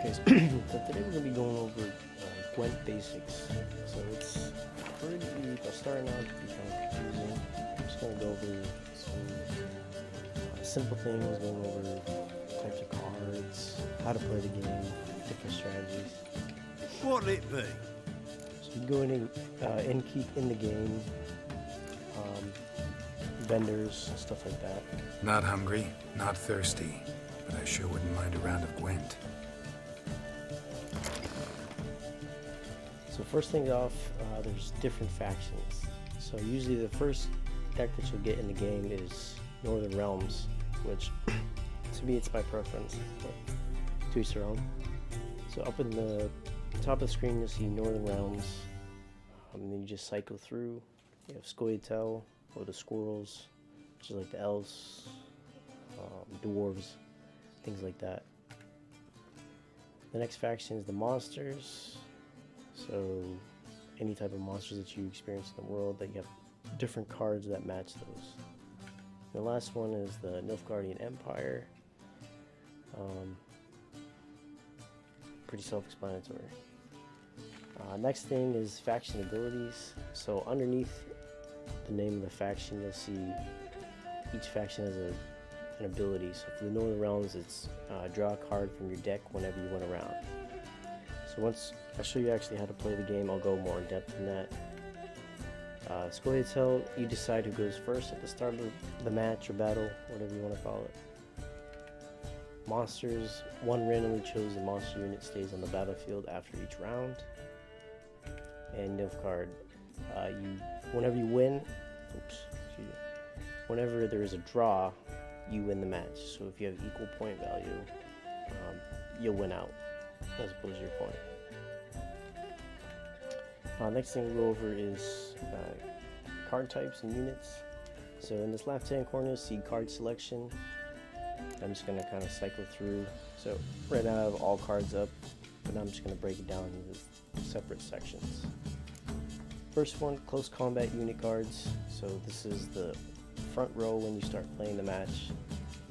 Okay, so, so today we're going to be going over Gwent basics. So it's pretty, starting out to be kind of confusing. I'm just going to go over some simple things, going over types of cards, how to play the game, different strategies. What'll it be? So you go in keep in the game, vendors, stuff like that. Not hungry, not thirsty, but I sure wouldn't mind a round of Gwent. So first thing off, there's different factions. So usually the first deck that you'll get in the game is Northern Realms, which to me it's by preference, but to each their own. So up in the top of the screen you'll see Northern Realms, and then you just cycle through. You have Scoia'tael, or the squirrels, which is like the elves, dwarves, things like that. The next faction is the monsters. So any type of monsters that you experience in the world, that you have different cards that match those. The last one is the Nilfgaardian Empire. Pretty self-explanatory. Next thing is faction abilities. So underneath the name of the faction, you'll see each faction has an ability. So for the Northern Realms, it's draw a card from your deck whenever you went around. So once I show you actually how to play the game, I'll go more in depth in that. Scoia'tael, you decide who goes first at the start of the match or battle, whatever you want to call it. Monsters, one randomly chosen monster unit stays on the battlefield after each round. And Nilfgaard, whenever you win, whenever there is a draw, you win the match. So if you have equal point value, you'll win out as opposed to your point. Next thing we'll go over is card types and units. So in this left hand corner, see card selection. I'm just going to kind of cycle through. So right now I have all cards up, but I'm just going to break it down into separate sections. First one, close combat unit cards. So this is the front row when you start playing the match.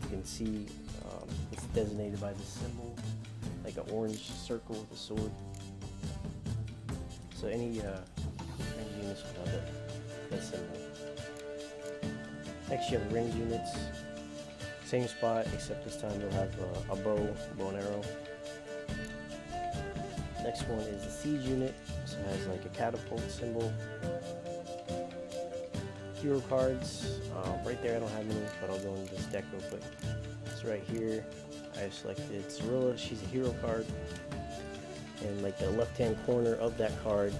You can see it's designated by this symbol, like an orange circle with a sword. So any range units will have that symbol. Next you have range units. Same spot, except this time you'll have a bow and arrow. Next one is the siege unit. So it has like a catapult symbol. Hero cards. Right there I don't have any, but I'll go into this deck real quick. So right here I have selected Cirilla. She's a hero card. And like the left hand corner of that card,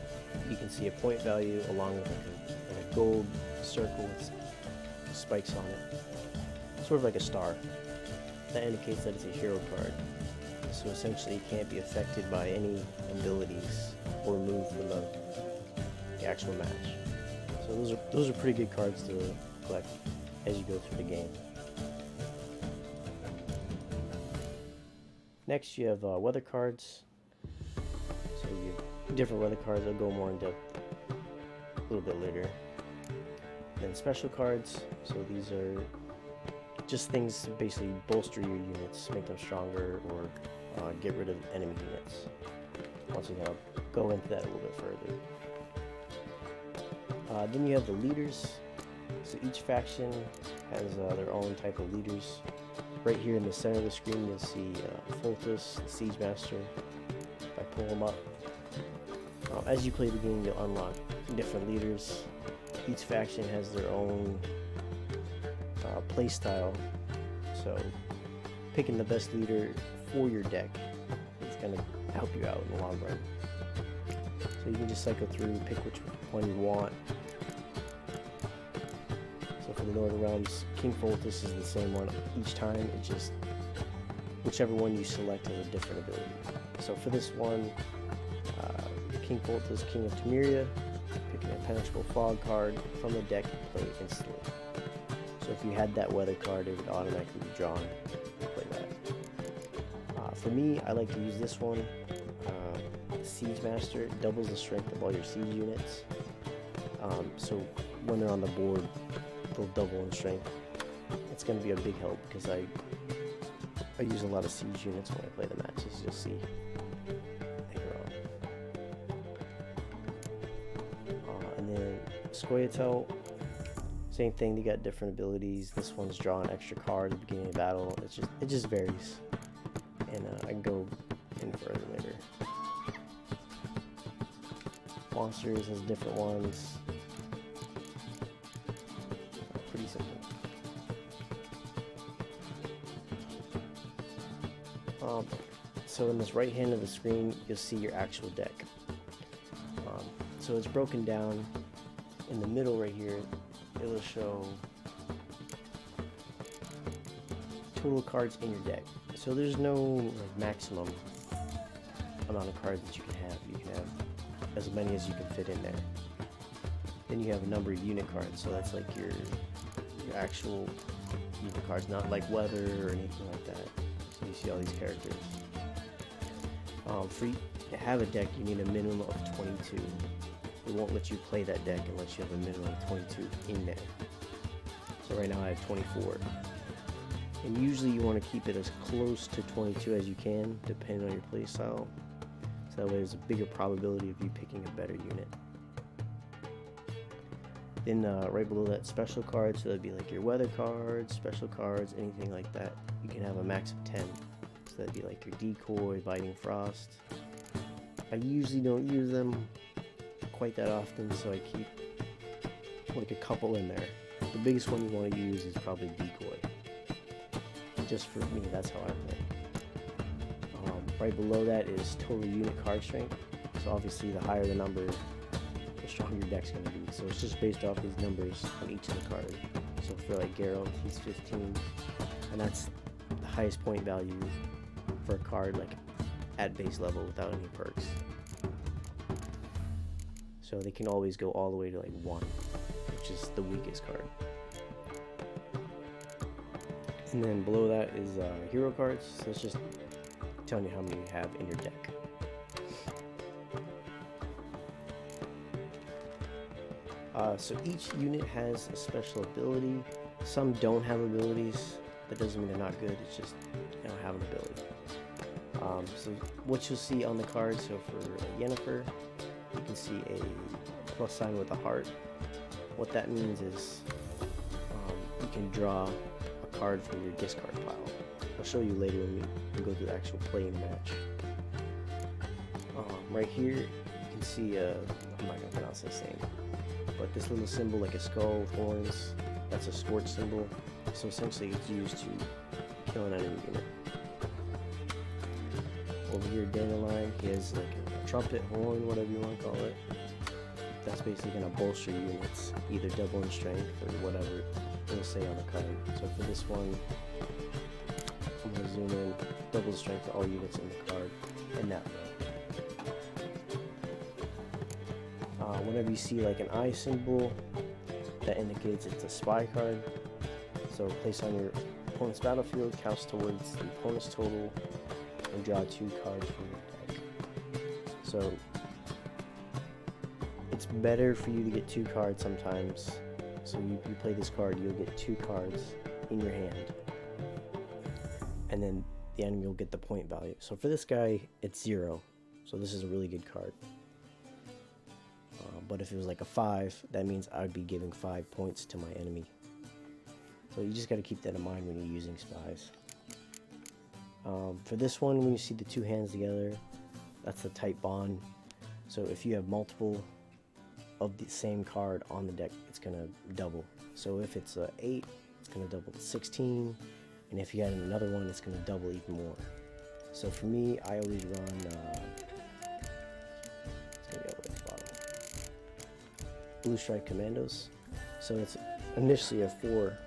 you can see a point value along with like a gold circle with spikes on it. Sort of like a star. That indicates that it's a hero card. So essentially it can't be affected by any abilities or removed from the actual match. So those are pretty good cards to collect as you go through the game. Next you have weather cards. So you have different weather cards. I'll go more in depth a little bit later. Then special cards. So these are just things to basically bolster your units, make them stronger, or get rid of enemy units. Once again, I'll go into that a little bit further. Then you have the leaders. So each faction has their own type of leaders. Right here in the center of the screen, you'll see Foltest, the Siege Master. If I pull them up, as you play the game, you'll unlock different leaders. Each faction has their own play style, so picking the best leader for your deck is going to help you out in the long run. So you can just cycle through, pick which one you want. So for the Northern Realms, King Foltest is the same one each time. It's just whichever one you select has a different ability. So for this one, King Foltest, King of Temeria, picking a Penetrable Fog card from the deck and play it instantly. So if you had that weather card, it would automatically be drawn to play that. For me, I like to use this one. The Siege Master doubles the strength of all your siege units. So when they're on the board, they'll double in strength. It's going to be a big help because I use a lot of siege units when I play the matches, you'll see later on. And then Scoia'tael, same thing, they got different abilities. This one's draw an extra card at the beginning of battle. It just varies. And I can go in further later. Monsters has different ones. Pretty simple. So in this right hand of the screen, you'll see your actual deck. So it's broken down. In the middle right here, it will show total cards in your deck. So there's no like, maximum amount of cards that you can have. You can have as many as you can fit in there. Then you have a number of unit cards. So that's like your actual unit cards, not like weather or anything like that. So you see all these characters. For you to have a deck, you need a minimum of 22. It won't let you play that deck unless you have a minimum of 22 in there. So right now I have 24. And usually you want to keep it as close to 22 as you can, depending on your play style. So that way there's a bigger probability of you picking a better unit. Then right below that, special cards, so that'd be like your weather cards, special cards, anything like that. You can have a max of 10. So that'd be like your decoy, biting frost. I usually don't use them quite that often, so I keep like a couple in there. The biggest one you want to use is probably decoy. Just for me, that's how I play. Right below that is total unit card strength. So obviously the higher the number, the stronger your deck's going to be. So it's just based off these numbers on each of the cards. So for like Geralt, he's 15, and that's the highest point value for a card like at base level without any perks. So they can always go all the way to like 1, which is the weakest card. And then below that is hero cards. So it's just telling you how many you have in your deck. So each unit has a special ability. Some don't have abilities. That doesn't mean they're not good. It's just they don't have an ability. So what you'll see on the card, so for Yennefer, you can see a plus sign with a heart. What that means is you can draw a card from your discard pile. I'll show you later when we go through the actual playing match. Right here, you can see, I'm not going to pronounce this name, but this little symbol like a skull with horns, that's a scorch symbol. So essentially it's used to kill an enemy unit. Over here, Dandelion, he has like a trumpet, horn, whatever you want to call it. That's basically going to bolster units, either double in strength or whatever it'll say on the card. So for this one, I'm going to zoom in, double strength to all units in the card, in that way. Whenever you see like an eye symbol, that indicates it's a spy card. So place on your opponent's battlefield, counts towards the opponent's total, and draw 2 cards from your deck. So it's better for you to get 2 cards sometimes. So you play this card, you'll get 2 cards in your hand, and then the enemy will get the point value. So for this guy, it's 0. So this is a really good card. But if it was like a 5, that means I would be giving 5 points to my enemy. So you just got to keep that in mind when you're using spies. For this one, when you see the 2 hands together, that's the type bond. So if you have multiple of the same card on the deck, it's going to double. So if it's a 8, it's going to double to 16. And if you add another one, it's going to double even more. So for me, I always run... it's going to be all the way at the bottom. Blue Strike Commandos. So it's initially a 4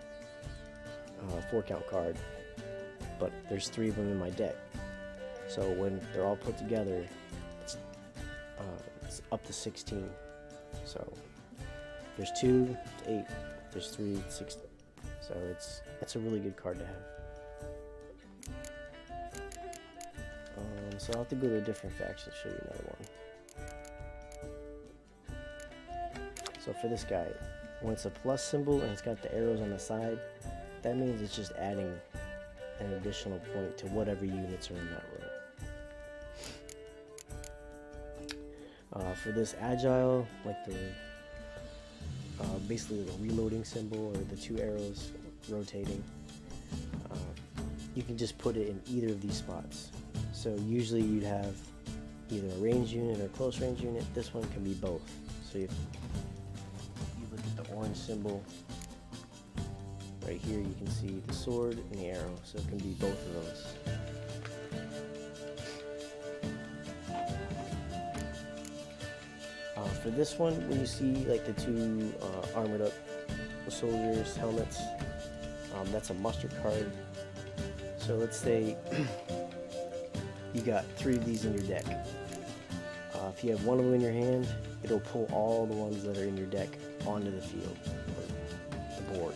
count card, but there's 3 of them in my deck. So when they're all put together, it's up to 16. So if there's 2, it's 8. If there's 3, it's 16. So it's a really good card to have. So I'll have to go to a different faction to show you another one. So for this guy, when it's a plus symbol and it's got the arrows on the side, that means it's just adding an additional point to whatever units are in that row. For this agile, like the basically the reloading symbol or the two arrows rotating, you can just put it in either of these spots. So usually you'd have either a range unit or a close range unit. This one can be both. So if you look at the orange symbol right here, you can see the sword and the arrow, so it can be both of those. For this one, when you see like the two armored up soldiers' helmets, that's a muster card. So let's say you got 3 of these in your deck. If you have one of them in your hand, it'll pull all the ones that are in your deck onto the field, or the board.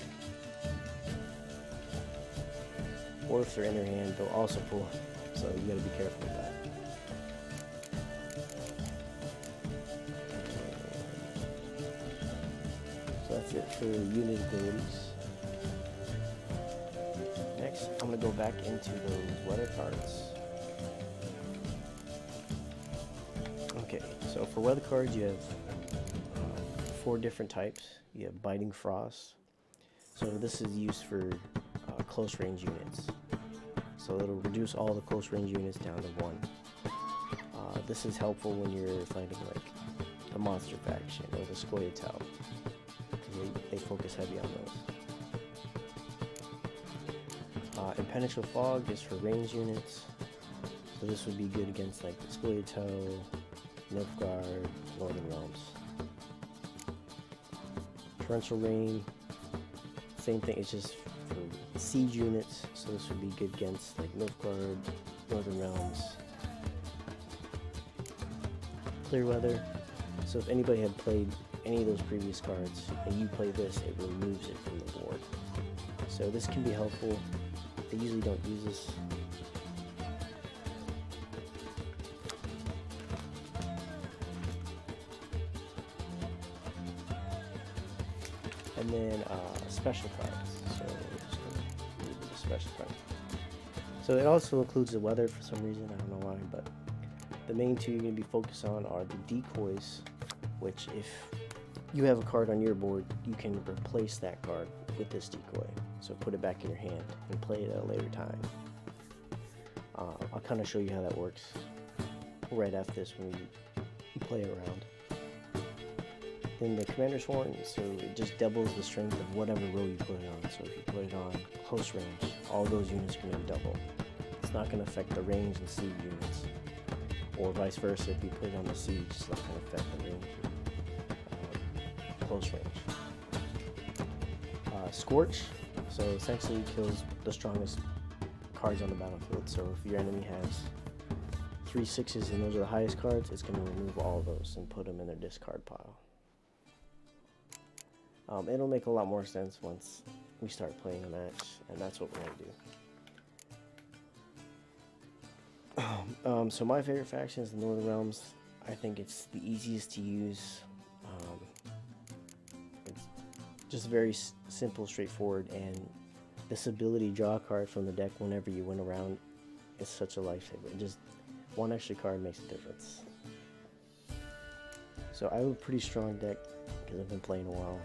Or if they're in their hand, they'll also pull, so you gotta be careful with that. So that's it for unit abilities. Next, I'm gonna go back into those weather cards. Okay, so for weather cards, you have 4 different types. You have Biting Frost. So this is used for close range units. So it'll reduce all the close range units down to 1. This is helpful when you're fighting like the monster faction or the Scoia'tael, because they focus heavy on those. Impenetrable Fog is for range units. So this would be good against like the Scoia'tael, Nilfgaard, Northern Realms. Torrential Rain, same thing, it's just for siege units, so this would be good against like Nilfgaard, Northern Realms. Clear Weather, so if anybody had played any of those previous cards and you play this, it removes it from the board. So this can be helpful. They usually don't use this. And then special cards. So just gonna move to the special cards. So it also includes the weather for some reason. I don't know why, but the main 2 you're going to be focused on are the decoys, which if you have a card on your board, you can replace that card with this decoy. So put it back in your hand and play it at a later time. I'll kind of show you how that works right after this when we play around. Then the Commander's Horn, so it just doubles the strength of whatever row you put it on. So if you put it on close range, all those units are going to double. It's not going to affect the range and siege units. Or vice versa, if you put it on the siege, it's not going to affect the range and close range. Scorch, so essentially kills the strongest cards on the battlefield. So if your enemy has 3 6s and those are the highest cards, it's going to remove all of those and put them in their discard pile. It'll make a lot more sense once we start playing a match, and that's what we're going to do. So my favorite faction is the Northern Realms. I think it's the easiest to use. It's just very simple, straightforward, and this ability to draw a card from the deck whenever you win a round is such a lifesaver. Just one extra card makes a difference. So I have a pretty strong deck because I've been playing a while.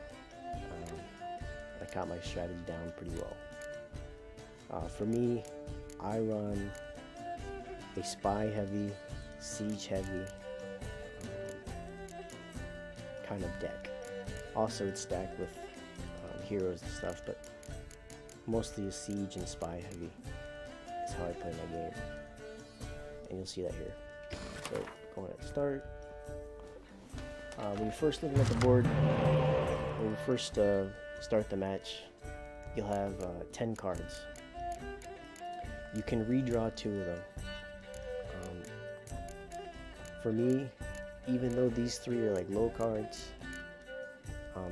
I got my strategy down pretty well. For me, I run a spy heavy, siege heavy kind of deck. Also it's stacked with heroes and stuff, but mostly a siege and spy heavy is how I play my game. And you'll see that here. So going at start. When you're first looking at the board, when you first start the match, you'll have 10 cards. You can redraw 2 of them. For me, even though these 3 are like low cards,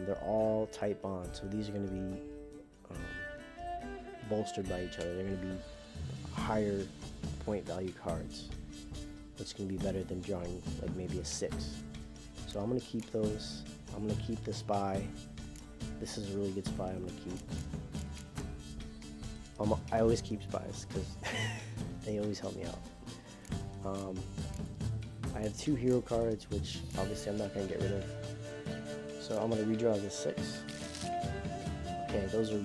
they're all tight bonds, so these are going to be bolstered by each other. They're going to be higher point value cards, which is going to be better than drawing like maybe a 6. So I'm going to keep those. I'm going to keep the spy. This is a really good spy I'm going to keep. I always keep spies because they always help me out. I have 2 hero cards, which obviously I'm not going to get rid of. So I'm going to redraw the 6. Okay, those are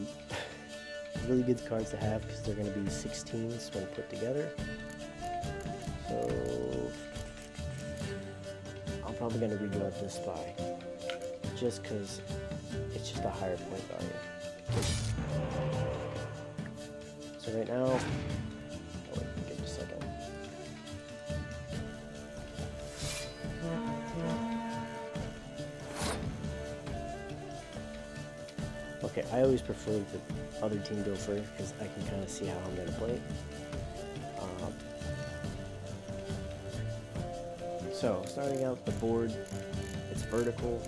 really good cards to have because they're going to be 16s when put together. So I'm probably going to redraw this spy just because it's just a higher point value. So right now, oh wait, give me a second. Okay, I always prefer the other team go first because I can kind of see how I'm going to play. So starting out the board, it's vertical.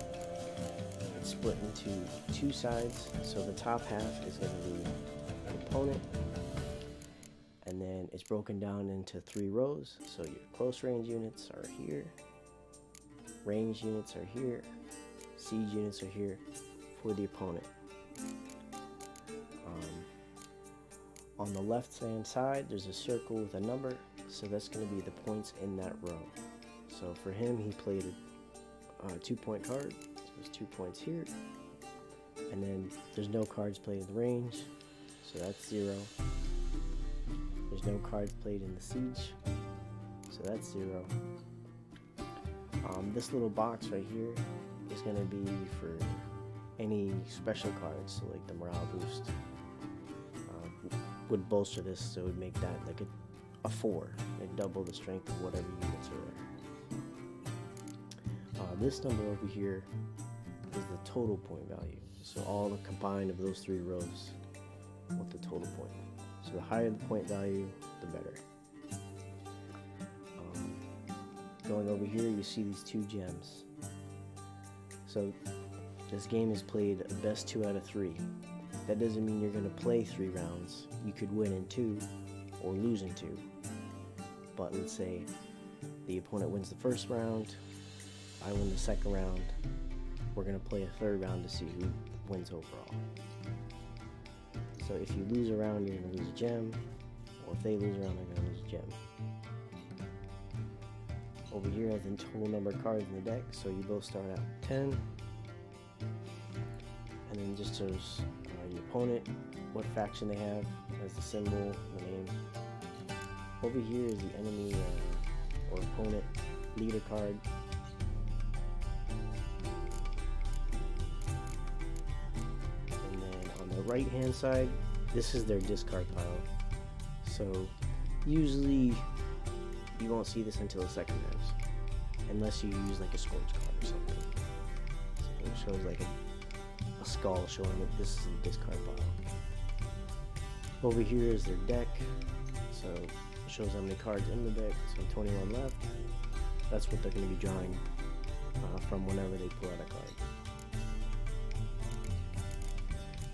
It's split into 2 sides. So the top half is going to be an opponent, and then it's broken down into 3 rows. So your close range units are here, range units are here, siege units are here for the opponent. On the left hand side, there's a circle with a number, so that's going to be the points in that row. So for him, he played a 2-point card, so there's 2 points here, and then there's no cards played in the range, so that's 0. There's no cards played in the siege, so that's 0. This little box right here is going to be for any special cards, so like the morale boost would bolster this, so it would make that like a 4. It'd double the strength of whatever units are there. This number over here is the total point value, so all the combined of those 3 rows with the total point. So the higher the point value, the better. Going over here, you see these 2 gems. So this game is played a best 2 out of 3. That doesn't mean you're going to play 3 rounds. You could win in 2 or lose in 2. But let's say the opponent wins the first round, I win the second round. We're going to play a 3rd round to see who wins overall. So if you lose a round, you're going to lose a gem. Or if they lose a round, they're going to lose a gem. Over here has the total number of cards in the deck. So you both start at 10. And then just shows your opponent, what faction they have, as the symbol, the name. Over here is the enemy or opponent leader card. And then on the right hand side, this is their discard pile. So usually you won't see this until the second round, unless you use like a scorch card or something. So it shows like a skull showing that this is a discard pile. Over here is their deck, so it shows how many cards in the deck, so 21 left. That's what they're going to be drawing from whenever they pull out a card.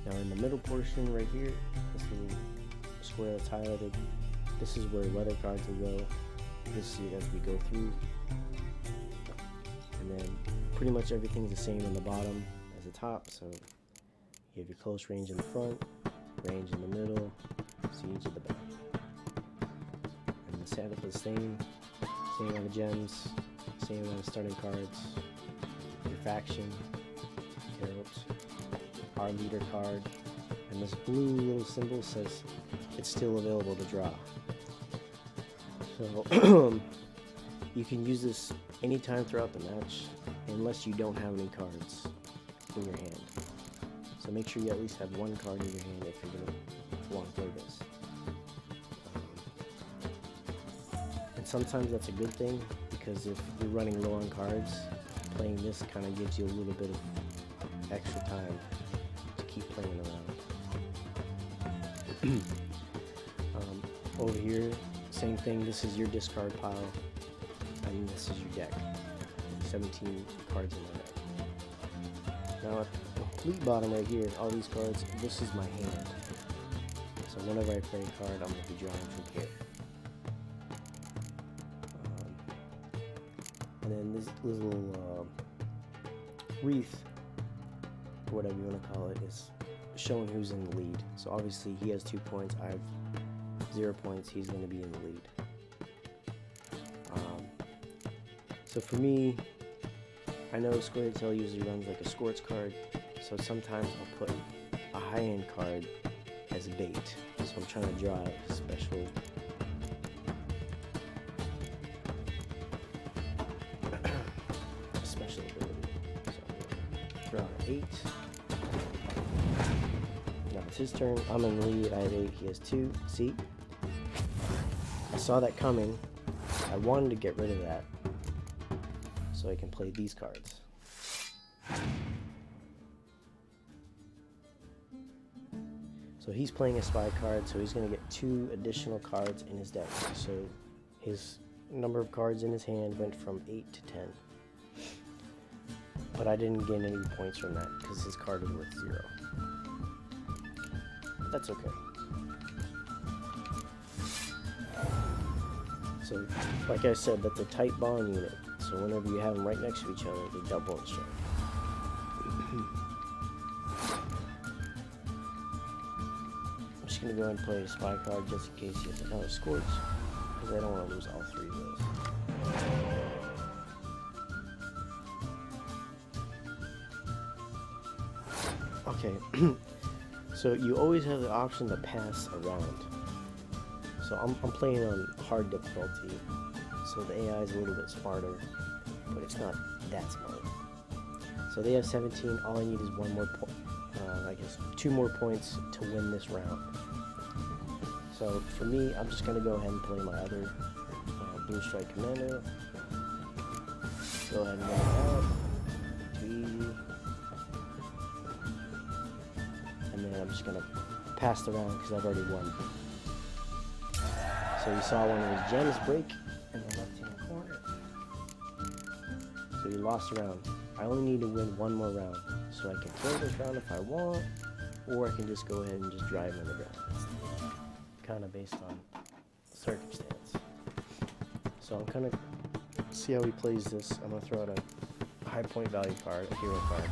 Now in the middle portion right here, this little square that's highlighted, this is where weather cards will go. You'll see it as we go through. And then pretty much everything's the same on the bottom as the top, so you have your close range in the front, range in the middle, siege at the back. And the setup is the same amount of gems, same amount of starting cards, your faction, heroes, our leader card, and this blue little symbol says it's still available to draw. So you can use this anytime throughout the match, unless you don't have any cards in your hand. So make sure you at least have 1 card in your hand if you're going to want to play this. And sometimes that's a good thing, because if you're running low on cards, playing this kind of gives you a little bit of extra time to keep playing around. Over here, same thing. This is your discard pile, and this is your deck. 17 cards in the deck. Now at the complete bottom right here, all these cards, this is my hand. So whenever I play a card, I'm going to be drawing from here. And then this little wreath, or whatever you want to call it, is showing who's in the lead. So obviously he has 2 points, I have 0 points, he's going to be in the lead. So for me, I know Square Tail usually runs like a Scorch card, so sometimes I'll put a high-end card as bait. So I'm trying to draw out a special ability. So I'm gonna throw out an 8. Now it's his turn. I'm in the lead. I have 8. He has 2. See? I saw that coming. I wanted to get rid of that so I can play these cards. So he's playing a spy card, so he's going to get 2 additional cards in his deck. So his number of cards in his hand went from 8 to 10. But I didn't gain any points from that because his card is worth 0. That's okay. So, like I said, that's a tight bond unit. So whenever you have them right next to each other, they double in strength. I'm just going to go ahead and play a spy card just in case he has another Scorch, because I don't want to lose all 3 of those. Okay, so you always have the option to pass around. So I'm playing on hard difficulty, so the AI is a little bit smarter, but it's not that smart. So they have 17, all I need is 1 more point, I guess 2 more points to win this round. So for me, I'm just going to go ahead and play my other Blue Strike Commando. Go ahead and run it out. Too easy. And then I'm just going to pass the round because I've already won. So you saw one of his gems break in the left-hand corner. So you lost a round. I only need to win 1 more round. So I can kill this round if I want, or I can just go ahead and just drive in the ground. It's kind of based on circumstance. So I'm kind of see how he plays this. I'm going to throw out a high point value card, a hero card.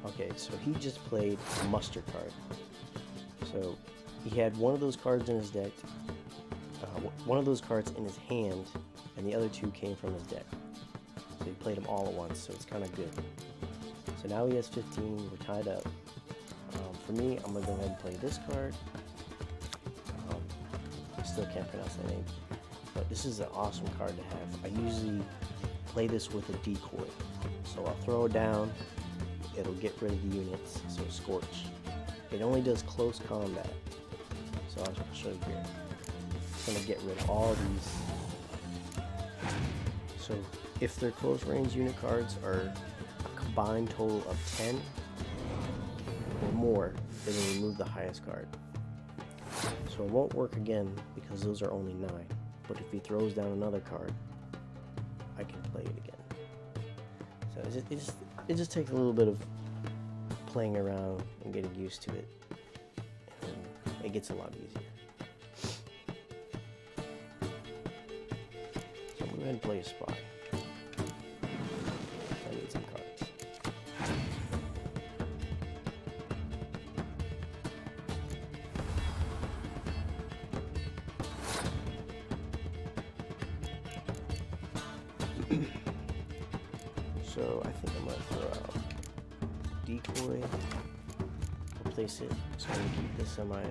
Okay, so he just played a muster card. So he had one of those cards in his deck, one of those cards in his hand, and the other 2 came from his deck. So he played them all at once, so it's kind of good. So now he has 15, we're tied up. For me, I'm going to go ahead and play this card. I still can't pronounce that name, but this is an awesome card to have. I usually play this with a decoy. So I'll throw it down, it'll get rid of the units, so Scorch. It only does close combat, so I'll show you here. It's going to get rid of all these. So if their close range unit cards are a combined total of 10 or more, they will remove the highest card. So it won't work again because those are only 9. But if he throws down another card, I can play it again. So it just takes a little bit of playing around and getting used to it, and it gets a lot easier. So I'm going to go ahead and play a spy. I need some cards. So I think I'm going to throw out decoy. I'll place it, so I'm going to keep this on my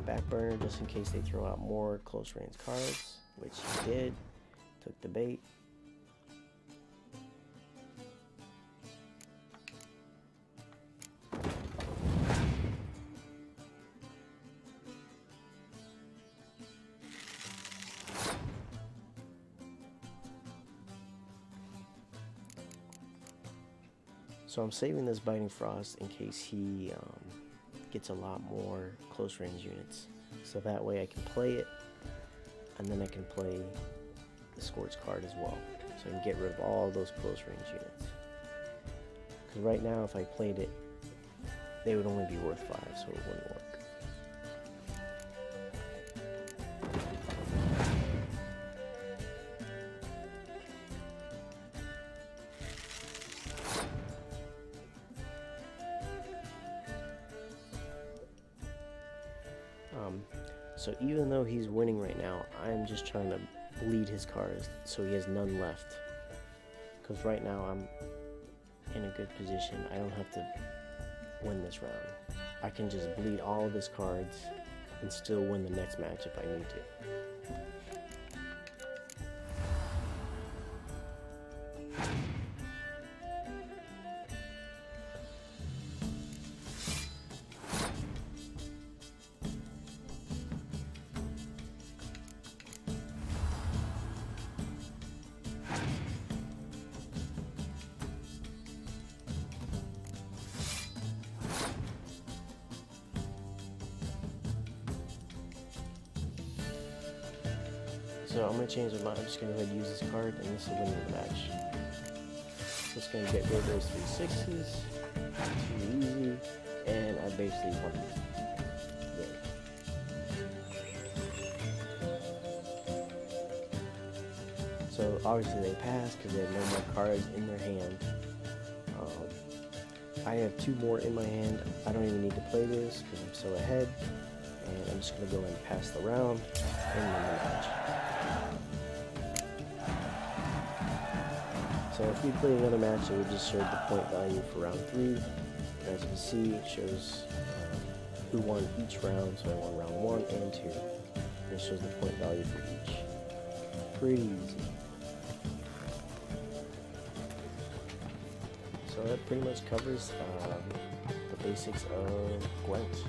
back burner just in case they throw out more close range cards, which he did. Took the bait. So I'm saving this Biting Frost in case he gets a lot more close range units. So that way I can play it, and then I can play the Scorch card as well. So I can get rid of all those close range units. Because right now if I played it, they would only be worth 5, so it wouldn't work. So even though he's winning right now, I'm just trying to bleed his cards so he has none left. Because right now I'm in a good position. I don't have to win this round. I can just bleed all of his cards and still win the next match if I need to. So I'm going to change my mind. I'm just going to go ahead and use this card, and this will win the match. So it's going to get rid of those 3/6s. Too easy. And I basically won. Yeah. So obviously they passed because they have no more cards in their hand. I have 2 more in my hand. I don't even need to play this because I'm so ahead. And I'm just going to go and pass the round and win the match. So if we played another match, it would just show the point value for round 3. And as you can see, it shows who won each round. So I won round 1 and 2. And it shows the point value for each. Pretty easy. So that pretty much covers the basics of Gwent.